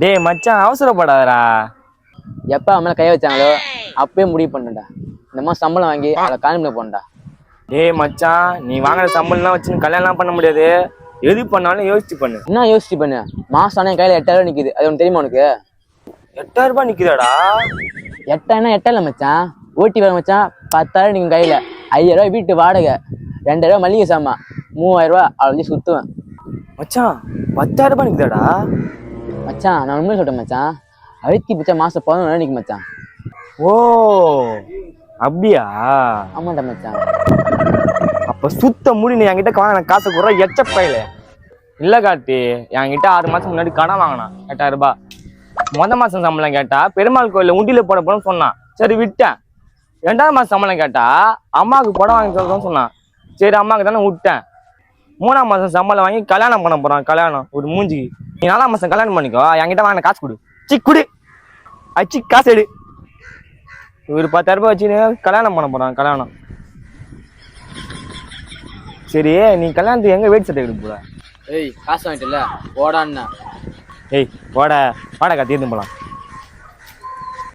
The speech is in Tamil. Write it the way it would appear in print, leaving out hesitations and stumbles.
டேய் மச்சான் அவசரப்படாதடா. எப்போ அவன் மேலே கை வச்சாங்களோ அப்பயே முடிவு பண்ணடா. இந்த மாதிரி சம்பளம் வாங்கி அதை காணி போனடா. டேய் மச்சான், நீ வாங்குற சம்பளம்லாம் வச்சுன்னு கல்யாணம்லாம் பண்ண முடியாது. எது பண்ணாலும் யோசிச்சு பண்ணு. என்ன யோசிச்சு பண்ணு? மாசம் ஆனால் என் கையில் 8000 நிற்குது. அது ஒன்று தெரியுமா உனக்கு? 8000 ரூபாய் நிக்குதாடா? 8000 8 மச்சான். ஓட்டி வர மச்சான் 10,000 நிற்கும் கையில். 5000 ரூபாய் வீட்டு வாடகை, 2000 மளிகை சாமான், 3000 ரூபா அவளை வச்சு சுற்றுவேன் மச்சான். 10,000 ரூபாய் நிக்குதாடா? மச்சான். நான் உண்மையை சொல்கிறேன் மச்சான். அழுத்தி பிச்சா மாதம் 11,000 நிற்கும் மச்சான். ஓ அப்படியா? ஆமாண்டா மச்சான். அப்ப சுத்த முடி நீ என்கிட்ட வாங்கின காசை கூட எச்சப்பையில இல்ல காட்டி. என்கிட்ட 6 மாசம் முன்னாடி கடன் வாங்கினான் 8000 ரூபாய். மாசம் சம்பளம் கேட்டா பெருமாள் கோயில உண்டியில போட போறோம்னு சொன்னான். சரி விட்டேன். 2வது மாசம் சம்பளம் கேட்டா அம்மாவுக்கு புடவை வாங்கி சொல்றோம்னு சொன்னான். சரி அம்மாவுக்கு தானே விட்டேன். 3ஆம் மாசம் சம்பளம் வாங்கி கல்யாணம் பண்ண போறான். கல்யாணம் ஒரு மூஞ்சிக்கு. நீ 4ஆம் மாசம் கல்யாணம் பண்ணிக்கோ. என்கிட்ட வாங்கின காசு கொடு. குடு அச்சி காசு எடு. ஒரு 10,000 ரூபாய் வச்சு கல்யாணம் பண்ண போறான். கல்யாணம். சரி நீ கல்யாணத்துக்கு எங்க வெயிட் சட்டை எடுக்க போற? ஏய் காசு வாங்கிட்டல போடான்னா. ஏய் வாடா வாடா தீர்ந்து போலாம்.